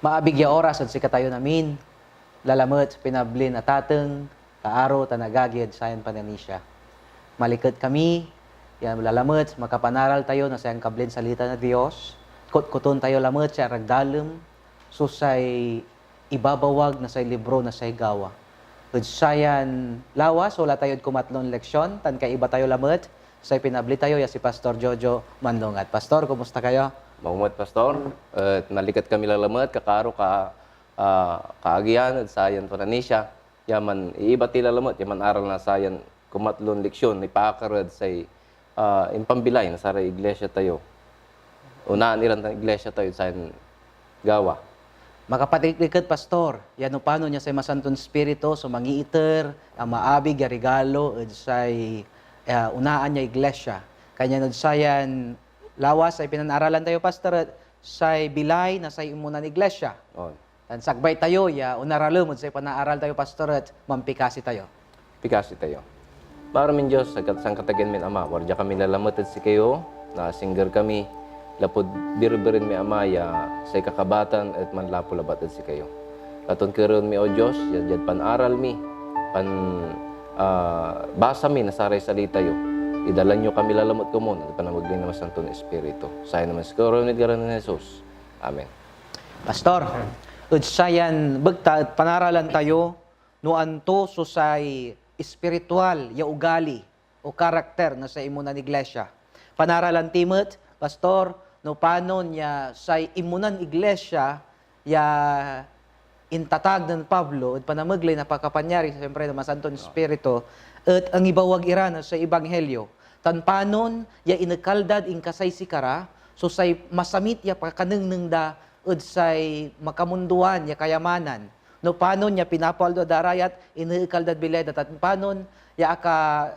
Maabigya oras at sikatayo namin. Lalamot pinablin atateng kaaro tanagagid sayan pananisya. Malikot kami, yan lalamot makapanaral tayo na sayang kablin salita na Dios. Kutkuton tayo lamot sa ragdalem susay ibabawag na say libro na say gawa. Ud sayan lawas wala tayo kumatlon leksyon tan kay iba tayo lamot say pinabli tayo ya si Pastor Jojo Manlongat. Pastor, kumusta kayo? Mahumot, Pastor. At malikat kami lalamat, kakaro kaagian at sayan pananisya. Yaman, iiba ti lalamat, yaman aral na sayan kumatlon leksyon, ipakarad say impambilay na sa iglesia tayo. Unaan ilan ng iglesia tayo sayan gawa. Makapatiklikot, Pastor. Yan paano niya say masantong spirito so mangiiter, ang maabig ya regalo ud say unaan niya iglesia. Kanya nud sayan lawas ay pinanaralan tayo, Pastor, say bilay na say imunan iglesia. Tan sagbay tayo ya unaralem ud say panaaral tayo, Pastor, at mampikasi tayo. Pikasi tayo. Para min Diyos, sang katagan min Ama, warja kami lalamatad si kayo, na singer kami, lapod birbirin mi Ama, ya say kakabatan at manlapo labatad si kayo. Katon karon mi o Diyos, yad panaral mi, basa mi nasaray salita yo. Idalan nyo kami lalamot ko muna at panamagling naman sa Santo Espiritu. Saya naman siguro ni Garan ni Jesus. Amen. Pastor, ud sayan bagta at panaralan tayo no anto so say espiritual ya ugali o karakter na sa imunan iglesia. Panaralan timot, Pastor, no paano niya say imunan iglesia ya intatag ng Pablo at panamaglay na pagkapanyari siyempre ng Santo Espiritu at ang ibawag irana sa Ebanghelyo. Tan panon ya inakaldad in kasay sikara so say masamit ya pakaneng da ud say makamunduan ya kayamanan. No panon ya pinapaldo darayat inakaldad bilay at panon ya aka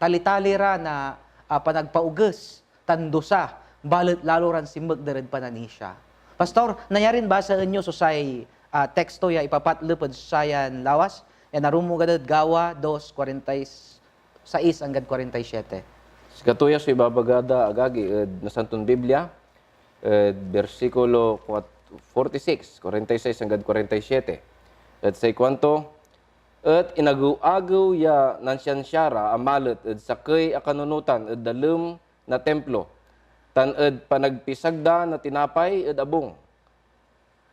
tali-tali na panagpauges tandusa balit lalo ran simbag dared pananisya. Pastor, nayarin ba sa inyo so say teksto ya ipapatlupod sayan lawas? Yan narumugadad gawa 2:46 hanggang 47. Katuya sa ibabagada agagi na Santong Biblia, versikulo 46, 46 hanggang 47. At sa ikwanto, at inagu-agaw ya nansyansyara amalat at sakay akanunutan at dalem na templo, tan at panagpisagda na tinapay at abong.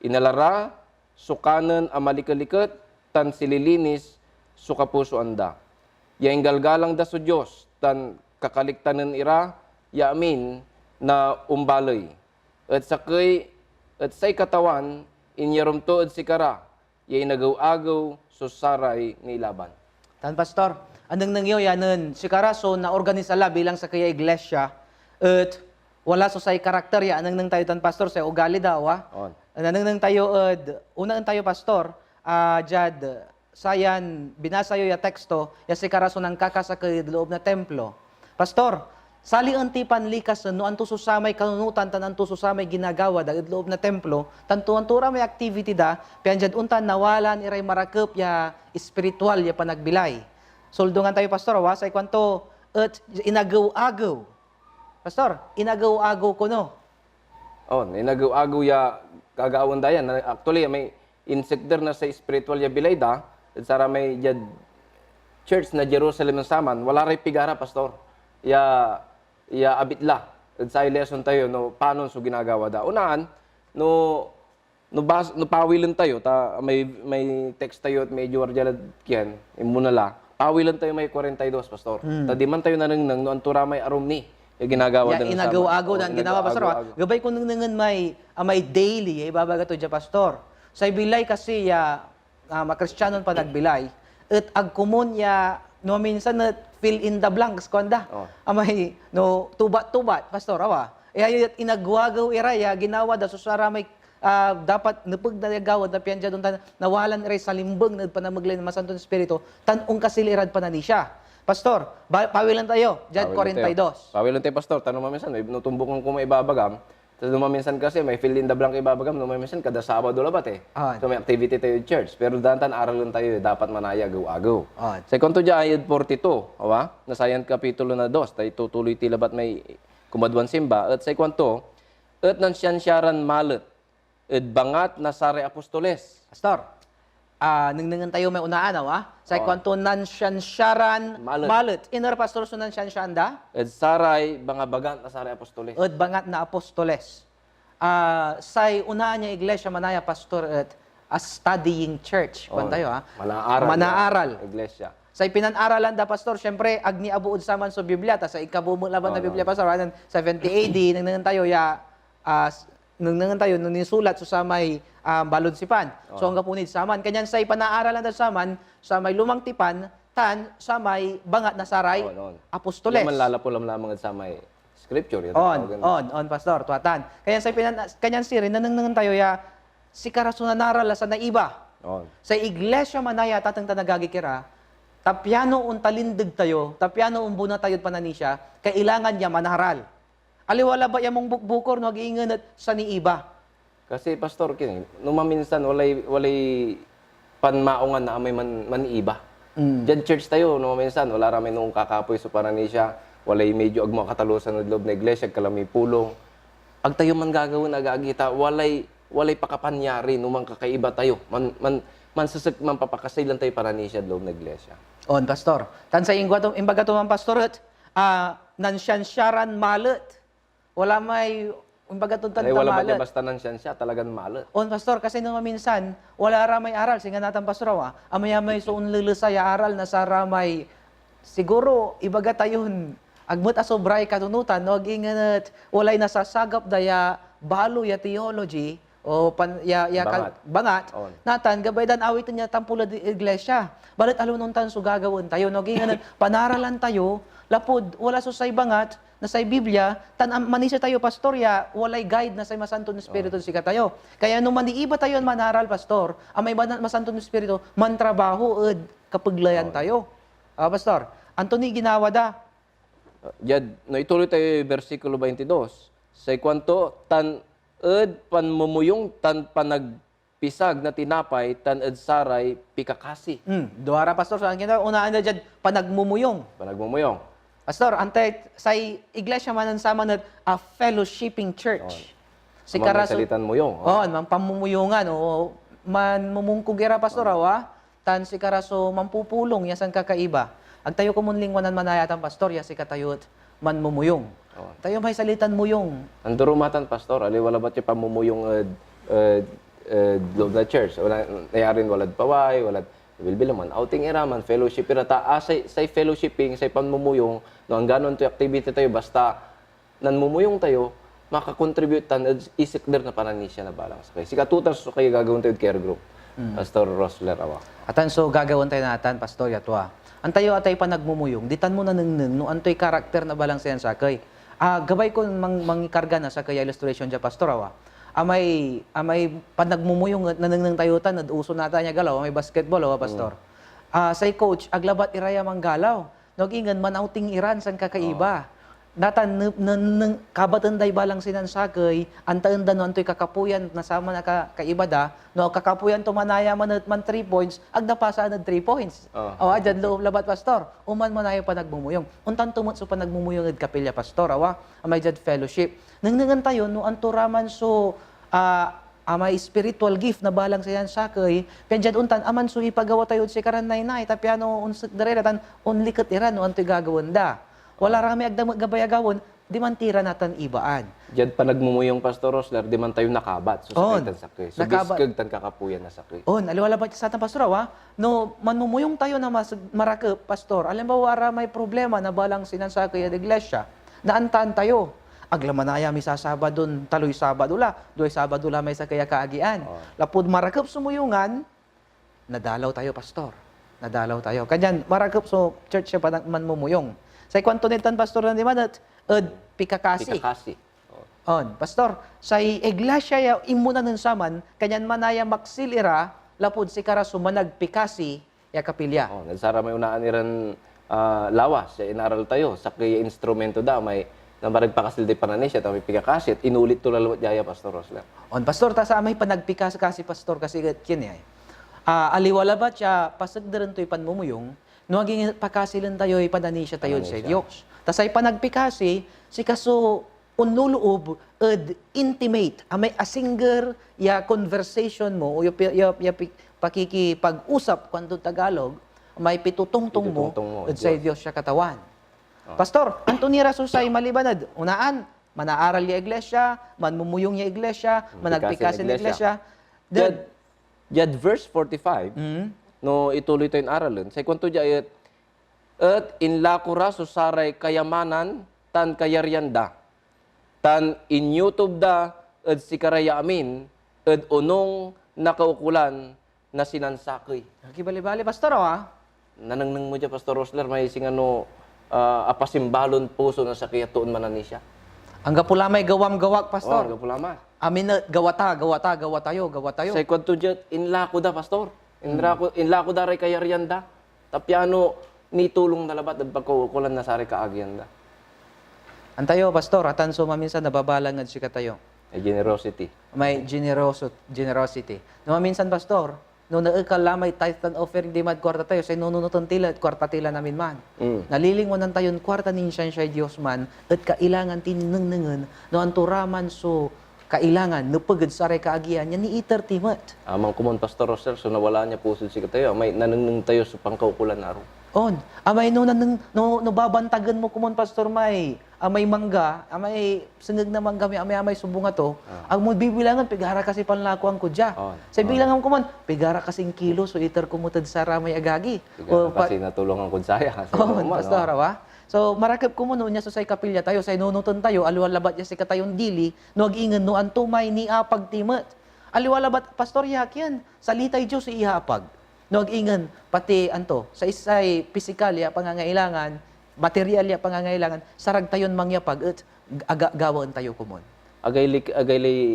Inalara, sukanan amalikalikat, tan sililinis, sukapuso anda. Ya inggalgalang da so Diyos, tan kakaliktanan ira, ya amin, na umbalay. At sakay, at say katawan, inyarumto at sikara, ya inagaw-agaw, susaray ni laban. Tan Pastor, andang nangyo yanan, sikara so naorganisala bilang sa kaya iglesia, at wala so say karakter ya, anang nang tayo tan Pastor, sa ugali daw, anang nang tayo, unang tayo Pastor, Jad, sayan, binasayo ya teksto, ya si karaso ng kakasakay loob na templo. Pastor, sali anti panlikas no anto susamay kanunutan tan anto susamay ginagawa dagit loob na templo, tantuan-tura may activity da, pian jad untan nawalan iray marakep ya espiritual ya panagbilay. Soldungan tayo Pastor, wasay kwanto at inagaw-agaw. Pastor, inagaw-agaw ko no. Inagaw-agaw ya kagawan dayan. Actually, may insekter na sa spiritual ya bilay da, at sara may jad church na Jerusalem ng saman, wala rin pigara, Pastor. Ya abitla. At sa lesson tayo, no, paano so ginagawa da. Unaan, no pawilan tayo, may text tayo at medyo warjalad kiyan, imunala, pawilan tayo may 42, Pastor. Ta di man tayo nanang, no antura may arum ni, yung ginagawa ya inagaw-agaw dan ginawa, Pastor. Gabay kung nangan may daily, ibabaga to dya, Pastor. Sa bilay kasi makristiyanon pa nagbilay, at agkumon ya no minsan na fill in the blanks kuanda. Amay no tubat-tubat Pastor awa. Inagwagaw iraya ginawa da susara may dapat nepeg na gawad na pianja don nawalan iray sa limbeng na panamaglay ng Masantong Espiritu tanong kasilirad pananisya. Pastor, pawilan tayo, Jad 42. Pawilan tayo, Pastor. Tanong mo minsan, nutumbok ko may ibabagam. Tapos minsan kasi may fill in the blank ibabagam, minsan kada Sabado labat eh. So may activity tayo in church. Pero dantan aralan tayo, dapat manaya agaw-agaw. Sa konto dya ayad 42, awa? Nasayan kapitulo na 2, tayo tutuloy tilabat may kumadwan simba. At sa konto, at nan siyaran malet, ed bangat na sare apostoles. Pastor, nangningan tayo may unaan, Sa kwanto nan syansyaran Malet. malet. Inar pastor sunan syansyanda, Ed saray mga bagat na sare apostoles. at bangat na apostoles. Say unaan niya iglesia manaya pastor at a studying church. Kwan tayo, Manaaral. Manaaral. na Iglesia. Sa pinanaralan da pastor, syempre agni abuod saman sa Biblia ta sa ikabumo laban na Biblia pastor, 70 AD nangningan tayo nangningan tayo nung nisulat sa may balod sipan. So ang kapunid saman kanyan sa panaaralan da saman sa may lumang tipan tan sa may bangat na saray apostoles. Hindi man lalapulam lamang sa may scripture. On, pastor, tuatan. Kaya sa kanyan sirin, nanangan tayo si karasunan naral sa naiba. Sa iglesia manaya tatang tanagagikira, tapyano un talindig tayo, tapyano un buna tayo pananisya, kailangan niya manaral. Aliwala ba yung mong bukbukor, no, giingan at sa niiba? Kasi pastor kini, numaminsan walay panmaungan na amay maniiba. Diyan church tayo, numaminsan wala ramay nung kakapoy sa pananisya, walay medyo agmo katalusan ng loob na iglesia, kalami pulong. Ag tayo man gagawin agagita, walay pakapanyari numang kakaiba tayo. Man papakasilan tayo pananisya loob na iglesia. On, pastor. Tan sa imbaga to man pastorot, nansyansyaran malet. Wala may imbaga to tan Wala ba malet. niya basta nan siya, talagang malet. On, pastor, kasi nung minsan, wala ramay aral. Singa natin, pastor, amay so unlilisay aral na sa ramay, siguro, ibaga tayon, agmut asobray katunutan, no, ginganat, walay nasasagap daya, balo ya theology, o bangat, natan, gabay dan awitin niya tampula di iglesia. Balit alun tan so gagawin tayo, no, ginganat, panaralan tayo, lapod, wala so say bangat, na sa Biblia, manisa tayo pastorya, walay guide na sa masanto ng Espiritu sika tayo. Kaya nung maniiba tayo manaral, pastor, ang may masanto ng Espiritu, mantrabaho ed kapaglayan tayo. Pastor, Anthony ginawa da. Jad, no ituloy tayo versikulo 22. Say kwanto, tan ed panmumuyong tan panagpisag na tinapay, tan ed saray pikakasi. Duara, pastor, saan ginawa? Unaan na dyan, panagmumuyong. Panagmumuyong. Pastor, antay sa iglesia manan sama na a fellowshipping church. Si Karaso salitan mo yung. man pamumuyungan o man mumungkugira pastor tan si karaso mampupulong yasan kakaiba. Agtayo ko mun lingwanan manayatan pastor ya si katayot man mumuyong. Tayo may salitan muyong. Andurumatan pastor, ali wala ba ti pamumuyong loob na church. Wala nayarin walad paway, walad bilbil man outing iraman fellowship irata say fellowshipping say panmumuyong no ang ganon to activity tayo basta nanmumuyong tayo makakontribute tan isik der na pananisya na balang sa kay sikatutas so kay gagawin tayo care group Pastor Rosler awa Atan so gagawin tayo natan pastor yatwa antayo atay panagmumuyong ditan mo na nang no antoy karakter na balang sayan sakay gabay ko mangikarga na sa kay illustration ja pastor awa amay panagmumuyong nanang tayutan nad uso nata niya galaw may basketball pastor. Say coach aglabat iraya manggalaw. Nogingan manauting iran san kakaiba. Datan kabatan day balang sinansakay antaan da no antoy kakapuyan nasama na kaibada no kakapuyan to manaya man 3 points agdapasa na 3 points. Adyan loob labat pastor. Uman manaya panagmumuyong. Untan tumot so panagmumuyong ed kapilya pastor amay jud fellowship. Nangnangan tayo no anturaman so may spiritual gift na balang sayan sakay penjad untan aman so ipagawa tayo si karanay tapyano unsek dere tan unliket iran no antoy gagawon da. Wala rami agdam gabayagawon, di man tira natan ibaan. Diyan panagmumuyong Pastor Rosler, di man tayo nakabat. So sakay tan sakay. So biskag tan kakapuyan na sakay. Aliwala ba sa atan pastor no manmumuyong tayo na marakep pastor. Alam ba wara may problema na balang sinansakay at iglesia. Naantan tayo. Aglamanaya mi sa Sabadon, taloy Sabado la. Duay Sabado la may sa kaya kaagian. Lapud marakep sumuyungan, nadalaw tayo pastor. Nadalaw tayo. Kanyan marakep so church siya pa manmumuyong. Sa kwanto nitan pastor na di manat, pikakasi. Pastor, sa iglesia ya imuna ng saman, kanyan manaya maksilira, lapud si karaso managpikasi, ya kapilya. Nagsara may unaan iran lawas, ya inaral tayo, sa kaya instrumento da, may namaragpakasil di pananisya, may pikakasi, at inulit to lalawat jaya, Pastor Rosler. Pastor, ta sa may panagpikasi pastor, kasi kyan aliwala ba siya, pasagdaran to'y panmumuyong, no aging pakasilan tayo ipadanisya tayo sa Diyos. Tas ay panagpikasi, si kaso unluloob ed intimate, amay asingger ya conversation mo o ya pakikipag-usap kanto Tagalog, may pitutungtong mo Pitutungtong mo, ed sa Dios siya katawan. Pastor, Anthony Rasusay malibanad, unaan, manaaral ya iglesia, manmumuyong ya iglesia, managpikasin ya iglesia. Jad verse 45, no ituloy tayo aralan, sa kwanto jayat, at inlakura susaray kayamanan, tan kayaryanda, tan in YouTube da, at sikaraya amin, at unong nakaukulan na sinansakay. Kibali-bali, pastor, Nanangnang mo dyan, Pastor Rosler, may singano, apasimbalon puso na sa kiyatuon manan siya. Ang gapula may gawam-gawak, pastor. Oh, gapulama. Amin na gawa tayo. Sa kwanto dyan, inlako da, Pastor. Inlako da ray kayaryanda. Tapyano, ni tulong na labat, at pagkukulan na sa ray kaagyanda. Antayo, pastor, atan so maminsan nababalangad si katayo. Generosity. May generosity. No maminsan, pastor, no naikalamay tithe and offering di mad kwarta tayo, say nununutan tila at kwarta tila namin man. Nalilingonan tayo kwarta ninsiyan siya Diyos man, at kailangan tininangan, no anturaman so kailangan, no pagad sa ray kaagian, yan ni iter timat. Amang kumon, Pastor Rosler, so nawala niya puso si katayo, may nanangnang tayo sa pangkaukulan na ro. On, amay no babantagan mo kumon pastor may amay mangga, amay sengeg na mangga amay subunga to. Ang mo bibilangan pigara kasi panlako ang kudya. Sa bilangan kumon pigara kasing kilo so iter kumutad sa ramay agagi. Kasi natulungan ko saya. Pastor wa. So marakip ko mo niya so say kapilya tayo say nunuton tayo aliwa labat ya si katayon dili no agingan no antumay ni apag timet. Aliwa labat pastor yakyan salitay Dios ihapag. No agingan pati anto sa isay pisikal ya pangangailangan, material ya pangangailangan sarag tayon mangyapag at gawon tayo kumon. Agay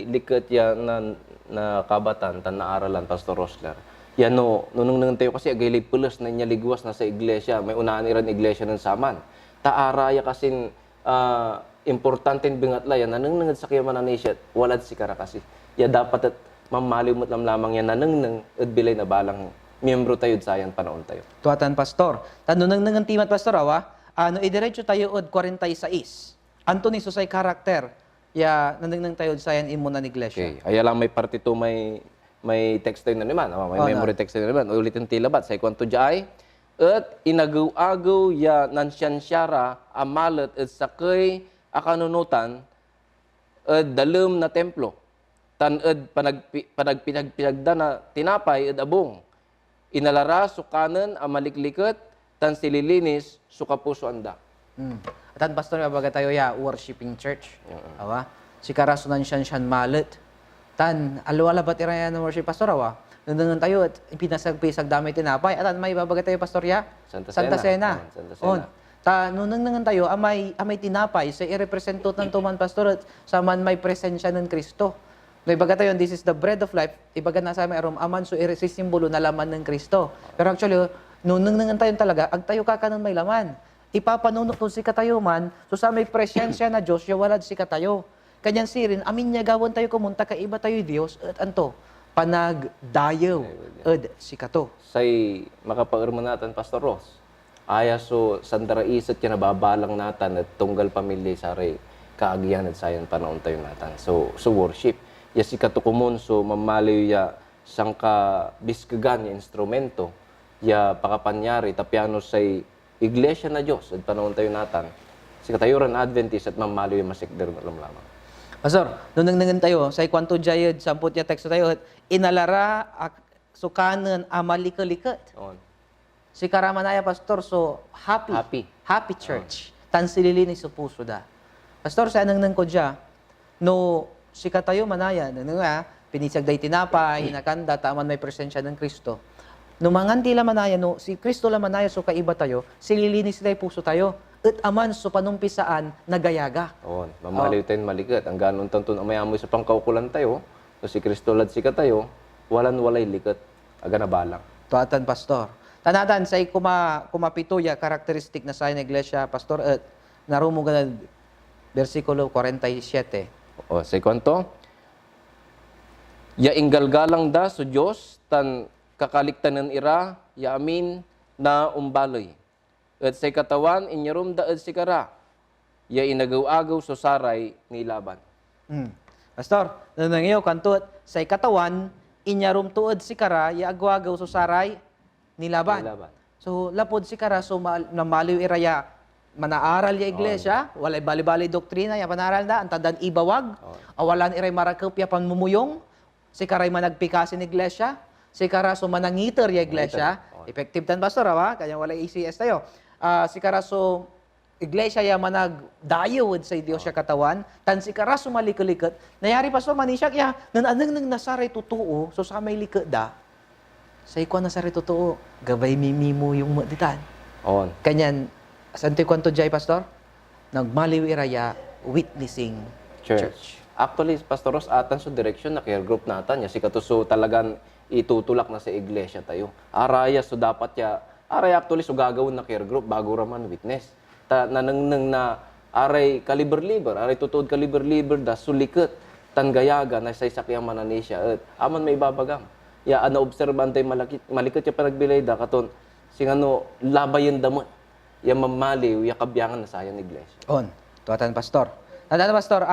liket ya na kabatan tan naaralan Pastor Rosler. Yan no nung tayo kasi agay pulos na niya ligwas na sa iglesia, may unaan iran iglesia ng saman. Taara ya kasin importanteng bingatla yan nanang sa kiyaman na siya walad si kara kasi. Ya dapat at mamaliw mo lamang yan nanang at bilay na balang miyembro tayo sayan panahon tayo. Tuatan pastor. Tanunang nang timat pastor ano idiretso tayo od 46. Anthony susay karakter ya nanang tayo sayan imo na iglesia. Okay. Ay lang may parte to may text tayo na naman. May memory text tayo na naman. Ulitin tilabat sa kwanto jay at inagaw-agaw ya nansyansyara amalat at sakay akanunutan at dalem na templo. Tan ed panagpinagpinagda na tinapay ed abong. Inalara sukanan amalikliket tan sililinis sukapuso anda. Atan pastor baga tayo ya worshiping church. Awa. Si karasunan siyan malet. Tan alwala bat irayan ng worship pastor Nandun tayo at pinasagpisag dami tinapay. Atan may babaga tayo pastor ya? Santa Cena. On. Nunang tayo amay tinapay sa irepresentot ng tuman pastor at sa man may presensya ng Kristo. No, ibaga tayo, this is the bread of life. Ibaga na sa may arom, aman so iresistimbolo na laman ng Kristo. Pero actually, nunang tayo talaga, ag tayo kakanan may laman. Ipapanunok to si katayo man, so sa may presensya na Diyos, walad si katayo. Kanyan sirin, amin niya gawon tayo kumunta, kaiba tayo Diyos, at anto, panagdayaw, at si kato. Say, makapairman natin, Pastor Ross. Aya so, sandara isat yan nababalang natin at tunggal pamilya sa ray kaagyan at sayan panahon tayo natin. So worship. Ya si katukumon so mamaliw ya sangka biskagan ya instrumento ya pakapanyari tapiano say iglesia na Dios at panahon tayo natan si katayuran Adventist at mamaliw ya masikder lamang. Pastor, nunang tayo say kwanto jayed samput ya teksto tayo inalara sukanan amalika-likat. Si karamanaya pastor so happy church. Tan sililini sa puso da. Pastor sa nang ko dia no si katayo manaya, pinisag day tinapay, hinakanda, taman may presensya ng Kristo. Numangan tila manaya, no, si Kristo la manaya, so kaiba tayo, sililinis tayo puso tayo, at aman so panumpisaan, nagayaga. Oo, mamaliw tayo malikat. Ang ganon tantun, amayamoy sa pangkaukulan tayo, so si Kristo lad si katayo, walay likat, aga na balang. Tuatan, Pastor. Tanatan, sa kumapito ya, karakteristik na sa iglesia, Pastor, at narumugan versikulo 47. O, say kwanto? Ya inggalgalang da so Diyos, tan kakaliktanan ira, ya amin na umbaloy. At say katawan, inyarum da at sikara. ya inagaw-agaw so saray ni Laban. Pastor, nanangayo kantot say katawan inyarum tuod si kara ya agwagaw so saray ni Laban. Ni Laban. So lapod si kara so namaliw iraya manaaral ya iglesia, walay bali-bali doktrina ya panaral da antadan ibawag, awalan iray marakop ya panmumuyong, si karay managpikasin iglesia, si kara so manangiter ya iglesia. Effective tan pastor ha, kanya walay ECS tayo. Si kara so iglesia ya managdayo sa Dios siya katawan, tan si kara so malikalikat. Nayari pastor manisyak ya nananang nang nasaray totoo, so sa may likod da. Sa ikuan nasaray totoo, gabay mimimo yung maditan. On. Kanyan, santi kwanto jay, Pastor? Nagmaliw iraya, witnessing church. Actually, Pastor Ross, atan sa direction na care group natan, ya si katuso talagang itutulak na sa iglesia tayo. Araya, so dapat ya, araya actually, so gagawin na care group bago raman witness. Nanangnang na aray kaliber-liber, aray tutuod kaliber-liber da sulikat, tangayaga na sa isakyang mananisya, at aman may babagam. Ya, obserbante malikot ya panagbilay da, katon, singano, labayan damot. Ya mamaliw, ya kabyangan na sayan iglesia. On, tuwatan, Pastor. Nadaan, Pastor,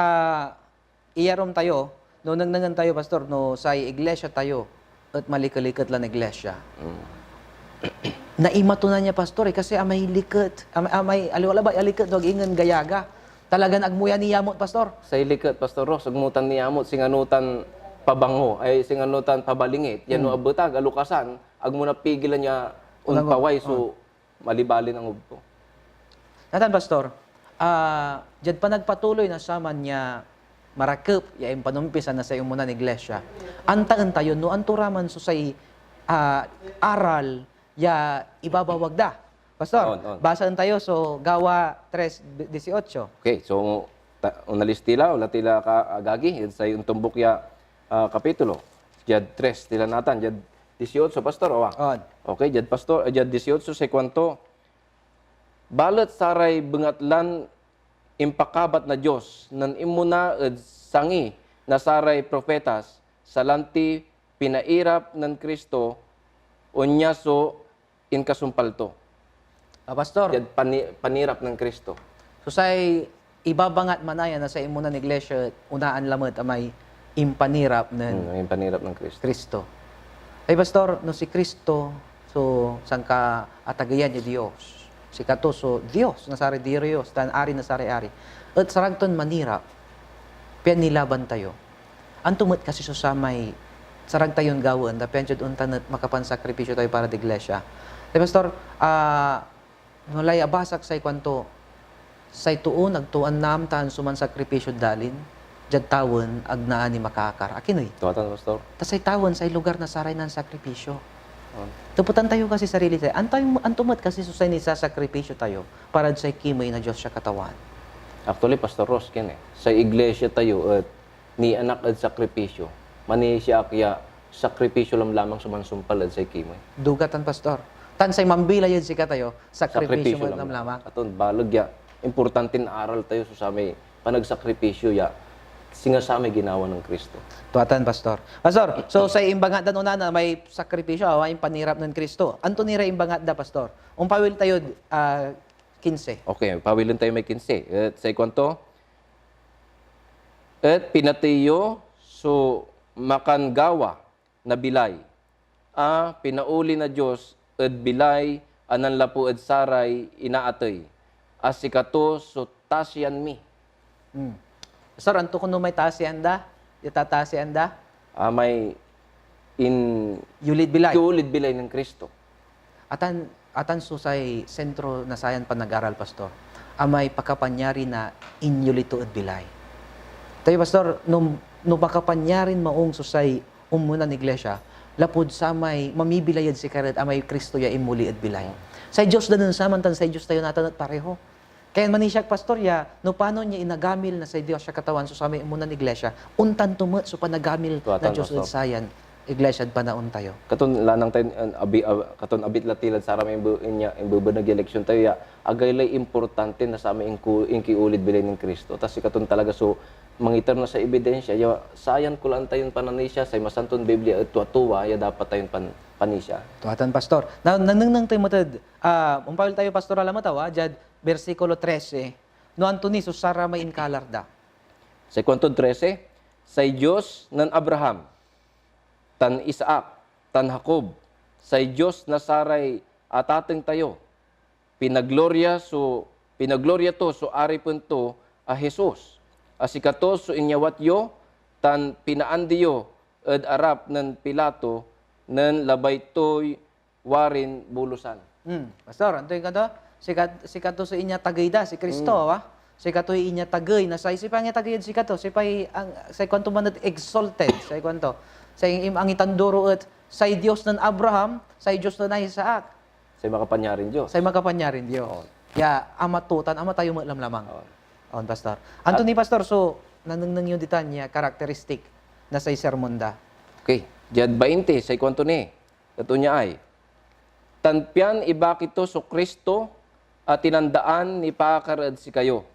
iyarom tayo, no nangnangan tayo, Pastor, no sa iglesia tayo, at malikalikat lang iglesia. Naimatunan niya, Pastor, kasi amay likat, amay aliwala ba, alikat, wag ingan gayaga. Talagang agmuya ni Yamot, Pastor. Sa ilikat, Pastor Ross, agmutan ni Amot, singanutan pabango, ay singanutan pabalingit, yan no abutag, alukasan, agmuna pigilan niya unpaway, so malibali ng ubto. Natan, Pastor, dyan pa nagpatuloy na saman niya marakip, ya yung panumpisan na sa yung muna ng iglesia. Antaan tayo, no anturaman so say aral, ya ibabawag da. Pastor, basaan tayo, so gawa 3:18. Okay, so unalis tila, ula tila ka agagi, sa yung tumbok ya kapitulo. Jad 3, tila natan, jad 18, Pastor, owa. On. Okay, jad Pastor, jad 18, sa kwanto, balat saray bengatlan impakabat na Diyos, nan imuna ed sangi na saray profetas, salanti pinairap ng Kristo, onyaso inkasumpalto. Pastor, Jad panirap ng Kristo. so say ibabangat manaya na sa imunan ng iglesia, unaan lamot amay impanirap ng Yung panirap ng Kristo. Kristo. Ay, Pastor, no si Kristo, so sangka atagayan ni Dios. Si kato, so Dios, nasari Dios, tan ari nasari-ari. At saragton manira, pian nilaban tayo. Antumot kasi so samay, sarag tayon gawin, da pian jud untan at makapansakripisyo tayo para di iglesia. Ay, Pastor, nulay abasak say kwanto, say tuon, nagtuan nam, tan suman sakripisyo dalin, jad tawon, agnaan ni makakar. Akinoy. Tuwatan, Pastor. Tas ay tawon sa lugar na saray ng sakripisyo. Tuputan tayo kasi sarili tayo. Antumat kasi susay ni sa sakripisyo tayo para sa kimay na Diyos siya katawan. Actually, Pastor Ross, kin sa iglesia tayo at ni anak at sakripisyo. Mani siya kaya sakripisyo lamang sumansumpal at sa kimay. Dugatan, Pastor. Tan say mambila yun sika tayo, sakripisyo mo lamang. Aton, balag ya. Importante na aral tayo sa may panagsakripisyo ya. Singa sa may ginawa ng Kristo. Tuatan, Pastor. Pastor, so sa imbangat da una na may sakripisyo, may panirap ng Kristo. Anto nira imbangat da, Pastor? Umpawil tayo 15. Okay, pawilin tayo may 15. At sa kwanto, at pinatiyo so makangawa na bilay. Pinauli na Diyos at bilay anan lapu at saray inaatoy. Asikato so tasyan mi. Pastor, anto kuno may tasian da? Itatasian da? May Yulid bilay. kiulid bilay ng Kristo. Atan susay sentro na sayan pa nag-aral, Pastor. Amay pakapanyari na inyulito at bilay. Tayo, Pastor, no pakapanyarin maong susay umunan iglesia, lapod sa may mamibilayad si karet amay Kristo ya imuli at bilay. Sa Diyos danon samantan sa Diyos tayo natanat pareho. Kaya manisyak, Pastor, ya, no paano niya inagamil na sa Diyos siya katawan so sa may umunan iglesia, untan tumot so panagamil na Diyos at sayan, iglesia at panaon tayo. Katon lanang tayo, katon abit latilad sa ramay imbubanag eleksyon tayo, ya, agaylay importante na sa aming inkiulid bilay ng Kristo. Tapos katon talaga so, mangitar na sa ebidensya, ya, sayan ko lang tayon pananisya, sa masanton Biblia at tuwa, ya dapat tayon panisya. Tuwatan, Pastor. Nanang tayo matad, umpawil tayo, Pastor, alam mo tawa, jad, versikulo 13. no anto ni susara may inkalarda. Sa kwento 13, say Diyos ng Abraham, tan Isaac, tan Jacob, say Diyos na saray atateng tayo, pinaglorya to so aripon to a Jesus. Asikato so inyawat yo, tan pinaandiyo, ed arap ng Pilato, ng labay to'y warin bulusan. Pastor, anto yung kanto? Sikato sa inya tagay da, si Kristo, wa? Sikato inya tagay, na sa isipang niya tagay sikato, sipay, sa kwanto man exalted, sa kwanto. Sa ang itanduro at sa Diyos ng Abraham, sa Diyos ng Isaac, Sa makapanyarin Diyos. sa makapanyarin Diyos. Ya, ama tutan, ama tayo lamang. Oo. On, Pastor. Anthony, Pastor, so, nanang yung ditan niya, karakteristik na sa sermon da. Okay. Jad 20, sa kwento ni. Ito niya ay, tanpian ibakito so Kristo at tinandaan ni pakarad si kayo.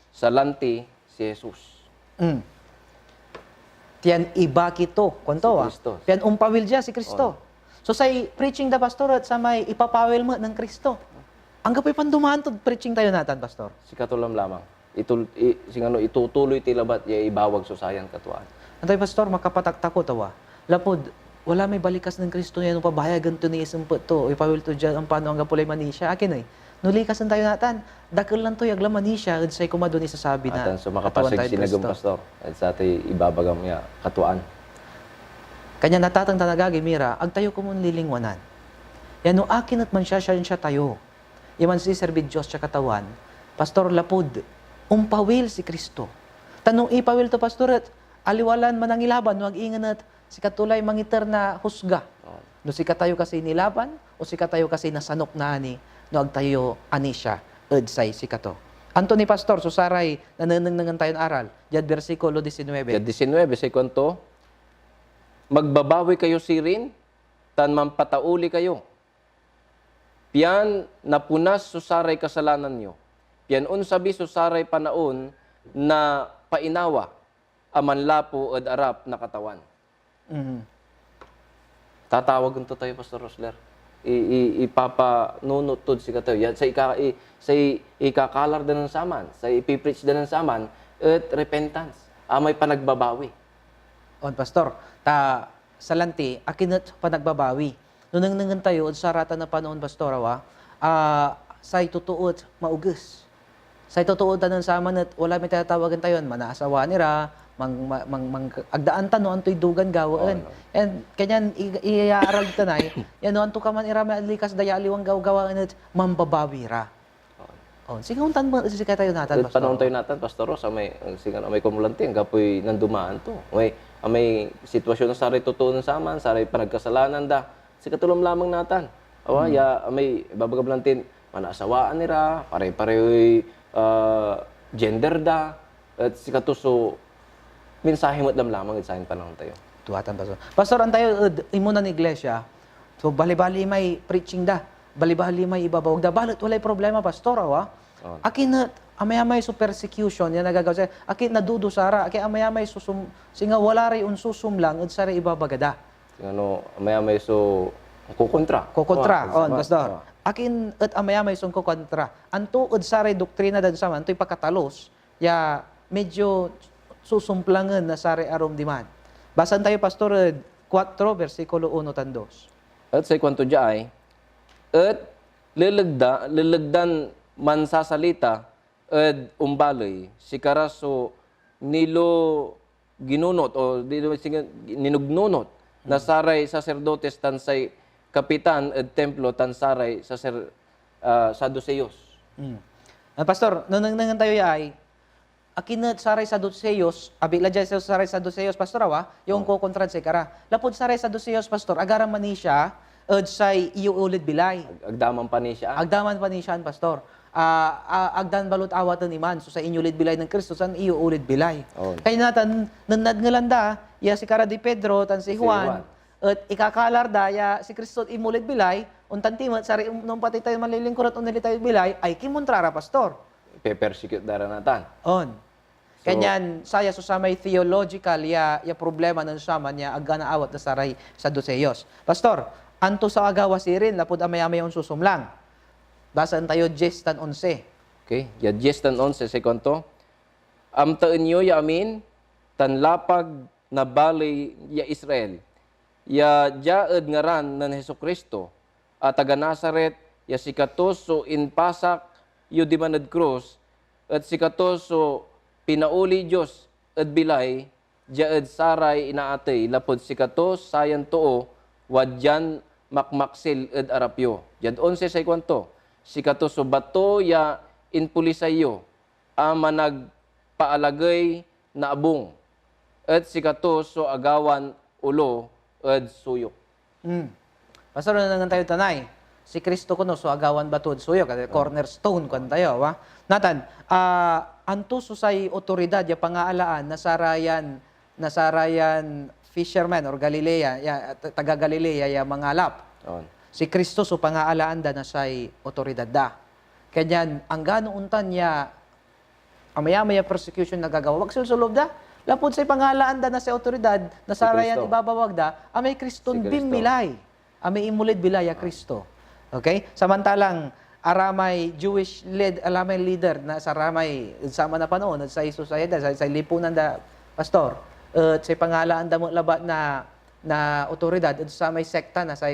Sa lanti si Jesus. Tiyan iba kito, kwanto Si Kristo. Tiyan umpawil siya si Kristo. So say preaching da pastor at sa may ipapawil mo ng Kristo. Ang gapoy pandumaan to preaching tayo natan, Pastor. Si katulam lamang. Itutuloy tilabat ya ibawag so sayan katuan. Antay, Pastor, makapatakta ko tawa. Lapod, wala may balikas ng Kristo niya, nung pabayagan to ni isumpo to, ipawil to dyan, ang paano ang gapulay manisya. Akin eh, nulikasan tayo natan. Dakil lang to, yagla manisya, at sa'y kumado ni sasabi na. Atan, so makapasig sinagam pastor. At sa ati ibabagam ya katuan. Kanya natatang tanagagi, mira, ag tayo kumun lilingwanan. Yan, no akin at man siya tayo. Yaman si servid Diyos siya katawan. Pastor, lapod, umpawil si Kristo. Tanong ipawil to, Pastor, at aliwalan man ang ilaban, no ag-ingan at si katulay mangiter na husga. No si katayo kasi nilaban, o si katayo kasi nasanok na ani, no ag tayo ani siya, edsay si kato. Anthony, Pastor, so saray, nananangan tayo ng aral. Diyan, versikulo 19. Jad 19, sa kwento, magbabawi kayo sirin, tan mampatauli kayo. Piyan napunas susaray kasalanan nyo. Piyan unsabi susaray panaon na painawa, aman lapo ad arap na katawan. Tatawag to tayo, Pastor Rosler. Ipapanunutod si katayo. Yan, sa ikakalar din ng saman, sa ipipreach din ng saman, at repentance. May panagbabawi. On, Pastor, sa lanti, akinat panagbabawi. Nung nangan tayo, sa rata na panahon, Pastor, say tutuot maugus. Say tutuot na sa aman at wala may tatawagan tayo, manaasawa nira, agdaan ta no, anto'y dugan gawaan. And kanyan, iaaral dito na, yan no, anto ka man irama likas daya aliwang gawaan at mambabawi ra. Sige, untan mo, sige tayo natin, Pastor. Panahon tayo natin, Pastor Ross, may kumulanting, gapoy nandumaan to. May sitwasyon na saray totoo ng saman, saray panagkasalanan da. Si katulam lamang natin. May babagablantin, manasawaan nila, pare-parehoy gender da, at si katuso, mensahe mo lamang sa panahon tayo. Tuwatan, Pastor. Pastor, ang tayo, imunan ng iglesia, so bali-bali may preaching da, bali-bali may ibabawag da, balit walay problema, Pastor, akin na, amay-amay so persecution, yan nagagawa siya, akin na dudusara, akin amay-amay singa wala rin unsusum lang, at sari ibabagada. Amay-amay so, kukontra. Pastor. Akin at amay-amay so kukontra. Anto, at sari doktrina dan sama, anto'y pagkatalos, ya medyo susumplangan na sari arom diman. Basan tayo, Pastor, 4, versikulo 1 tan 2. At sa kwanto dyan at lilagdan man sasalita at umbaloy, si karaso nilo ginunot o ninugnunot na saray sacerdotes tansay kapitan at templo tansaray saduceos. Pastor, nung tayo ay, akinat saray saduceos, abila dyan sa saray saduceos, Pastor, yung kukontrad si kara. Lapod saray saduceos, Pastor, agaram man ni siya, say iyo ulit bilay. Agdaman pa ni siya. Agdaman pa ni siya, Pastor. Agdan balot awatan iman, so sa inyo ulit bilay ng Kristo, san iyo ulit bilay. Kaya natin, nanad ngalanda, ya si Cara di Pedro, tan si Juan, at ikakalar da, ya si Kristo imulit bilay, untan timat, sari nung pati tayo malilingkurat, unali tayo bilay, ay kimontrara, Pastor. Pe-persecute dara natan. Kanyan, saya so sa may theological, ya problema ng sama niya, agana awat na saray sa Duceos. Pastor, anto sa agawa si rin, lapod amay-amay yung susumlang. Basan tayo 10 tan 11. Okay, ya 10 tan 11 sa kwanto. Amtaan nyo ya amin, tan lapag na balay ya Israel. Ya jaed ngaran nan Hesus Kristo, at taga Nazaret, ya sikatos so inpasak, yu di manad krus, at sikatos so pinauli Diyos, at bilay, jaed saray inaatay, lapod sikatos sayan too, wadyan makmaksil ed arapyo. Jad 11 sa kwanto, sikatos so bato ya inpulisayo, ama nagpaalagay na abong, at sikatos so agawan ulo ed suyok. Pastor, nangan tayo tanay. Si Kristo kuno so agawan batud suyo kada cornerstone kun tayo wa. Natan, anto susay otoridad ya pangaalaan nasarayan fisherman or Galilea ya taga Galilea ya mangalap. On. Si Kristo so pangaalaan da na say otoridad da. Kanyan ang gano untan ya amaya-maya persecution nagagawa. Wag sulsulob da. Lapod say pangaalaan da na say otoridad nasarayan Kristo. ibabawag da amay Kriston Si Kristo. bimilay. Amay imulid bilay ya Kristo. Okay? Samantalang aramay Jewish alamay leader na sa aramay sama na panahon sa society sa lipunan da pastor at sa pangalaan da mo labat na otoridad at sa may sekta na sa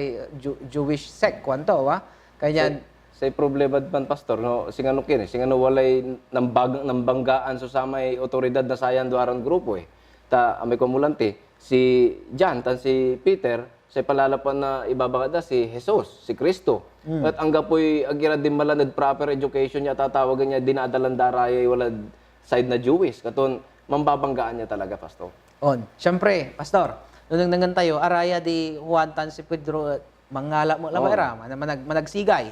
Jewish sect kwanto wa kanyan Say problema man pastor no singano kini singano walay nambanggaan so sa may otoridad na sayan duaran grupo ta amay kumulante si John tan si Peter say palalapan na ibabagada si Jesus si Kristo at ang gapoy agira din malanad proper education niya tatawagan niya dinadalan darayay wala side na Jewish katon mambabanggaan niya talaga pastor. on syempre pastor nung nangan tayo araya di Juan tan si Pedro mangala mo labay managsigay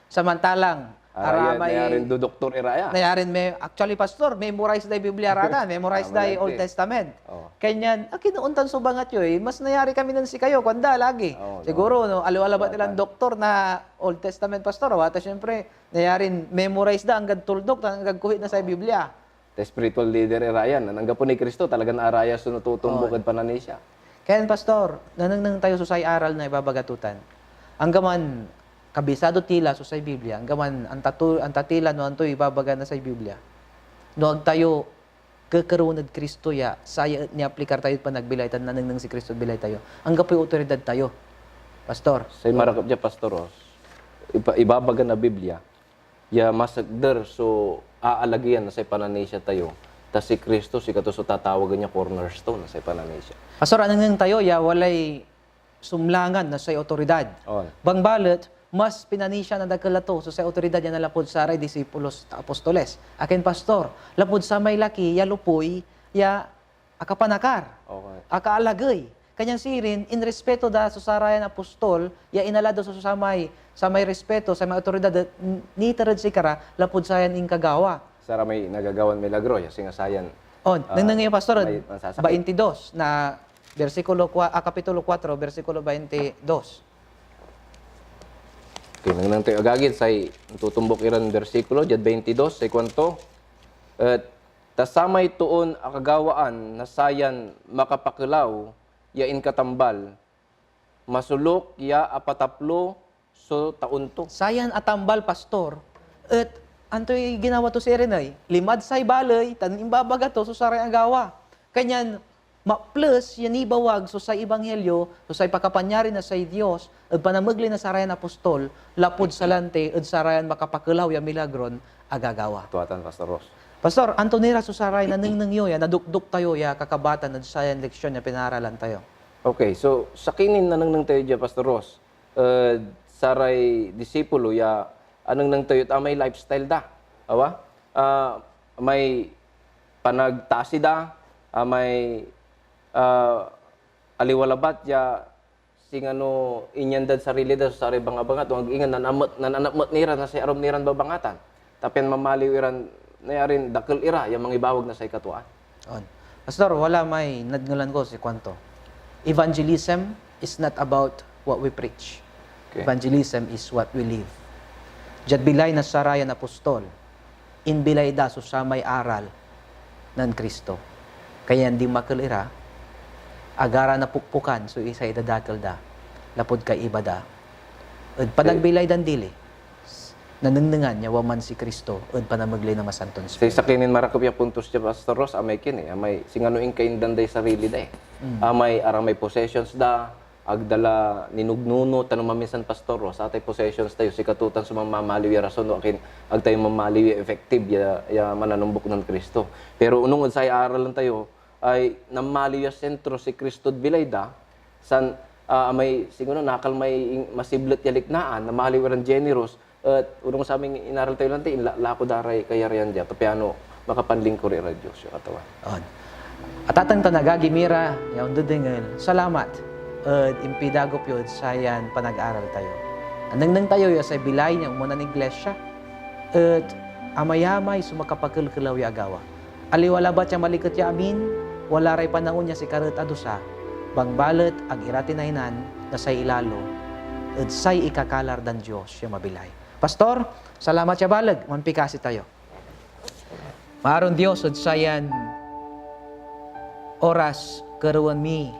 samantalang aramay Nayarin do doktor iraya. nayarin actually pastor memorize day Biblia rana memorize day Old Testament Oh. kanyan kinuuntan so bangat yoy mas nayari kami nan si kayo kwanda lagi Oh, siguro no aliwala ba nilang doktor na Old Testament pastor wata syempre nayarin memorize da ang tuldok ang kuhit na sa Biblia The spiritual leader iraya nanangga po ni Kristo talaga na araya so natutumbok at pananisya. kaya pastor nanang tayo susay aral na ibabagatutan ang gaman kabisado tila so sa Biblia ang gaman ang tatila no anto ibabaga na sa Biblia no ag tayo kakaroon Kristo ya saya ni aplikar tayo pa nagbilay tan nanang si Kristo bilay tayo ang gapoy otoridad tayo pastor Say marakap dya pastoros ibabaga na Biblia ya masagder so aalagyan na sa pananisya tayo ta si Kristo si kato so tatawagan niya cornerstone na sa pananisya. pastor anang tayo ya walay sumlangan na sa otoridad On. bangbalot mas pinanisya na dagkalato so sa otoridad yan na lapod sa aray disipulos ta apostoles akin pastor lapod sa may laki ya lupoy ya akapanakar Okay. akaalagay kanyang sirin in respeto da sa sarayan apostol ya inalado sa may respeto sa may otoridad ni tarad si kara lapod sayan ing kagawa Sara may nagagawan milagro ya singasayan. on nang ngayon pastor may masasakit. 22 na kapitulo 4 bersikulo 22 Okay, nang tayo agagid say tutumbok iran bersikulo jad 22 say kwanto. At tasamay tuon akagawaan na sayan makapakilaw ya in katambal masulok ya apataplo so taunto. sayan atambal pastor at antoy ginawa to si Renay limad say balay tan imbabaga to so saray agawa kanyan plus yan ibawag so sa ebanghelyo so sa pakapanyari na sa Dios at panamagli na sarayan apostol lapod salante at sarayan makapakilaw ya milagron agagawa Tuatan Pastor Ross. pastor Antonira so saray na ningyo ya nadukduk tayo ya kakabatan at sayan leksyon ya pinaralan tayo Okay, so sa kinin na nang tayo dyan, Pastor Ross, saray disipulo, ya, anong nang tayo, may lifestyle da. Awa? May panagtasi da, may aliwalabat, ya, singano inyandad sarili da sa sarili bangabangat, huwag ingan, nananamot niran, na sa arom niran babangatan. Tapian mamaliw iran, nayarin, dakil ira, yung mga ibawag na sa ikatuan. on pastor wala may nadngulan ko si kwanto evangelism is not about what we preach. Okay. Evangelism is what we live. Jad bilay na sarayan apostol, in bilay da so sa may aral ng Kristo. Kaya hindi makalira, agara na pukpukan so isa idadakil da, lapod kay iba da. At panagbilay dan dili, nanengnengan nya waman si Kristo ed panamaglay na masanton Sa Espiritu. sakinin marakop yung puntos siya, Pastor Ross, amay kini, amay singanuing kaindan day sarili day. Amay aramay possessions da, agdala ninugnuno, tanong maminsan Pastor Ross, atay possessions tayo, si katutan sa mamaliw ya rason, akin, ag tayo mamaliw ya effective, ya mananumbok ng Kristo. Pero unong sa aral lang tayo, ay namaliw ya sentro si Kristo bilayda, san amay siguro nakal may masiblet ya liknaan, namaliw ran generous, at unong sa aming inaral tayo lang tayo, lako daray kaya riyan dya, tapiano, makapanlingkor ira Diyos yung katawan. On. Atatang tanagagi mira, yaon dudengel, salamat. Ed impidagop yun, sayan panag-aral tayo. Anang tayo ya sa bilay niya, umuna ng iglesia. At amayamay sumakapagkilkilaw ya agawa. Aliwala ba siya malikot ya amin? Wala ray panahon niya si karot adusa. Bangbalet ag iratinainan na say ilalo. Ed say ikakalar dan Diyos siya mabilay. Pastor, salamat siya balag. Manpikasi tayo. Maaron Diyos ed sayan oras karuan mi.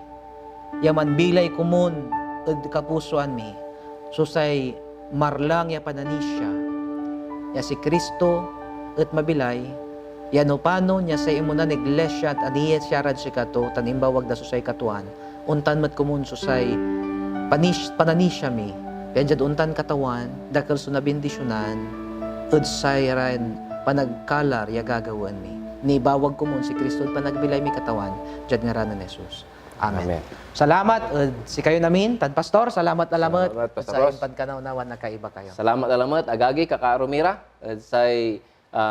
Yaman bilay kumun ed kapusoan mi. Susay marlang ya pananisya. Ya si Kristo et mabilay. Yano pano niya sa imunan iglesia at aniyet siya rad si kato tanimbawag da susay katuan. Untan mat kumun susay pananisya mi. Kaya untan katawan, dakal so nabindisyonan, ed sayran panagkalar ya gagawan mi. Ni bawag kumun si Kristo panagbilay mi katawan, jad ngaranan ni Jesus. Amen. Amen. Salamat, si kayo namin, Tan Pastor, salamat alamat. Salamat, Pastor Sa Ross. impan kanaw-nawan nakaiba kayo. Salamat alamat, agagi kakaarumira, at say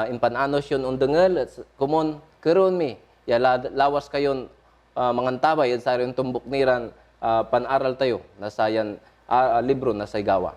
impananos yun undengel, at kumon keron mi, ya lawas kayon mangantabay, at sa rin tumbok niran panaral tayo, na sayan libro na say gawa.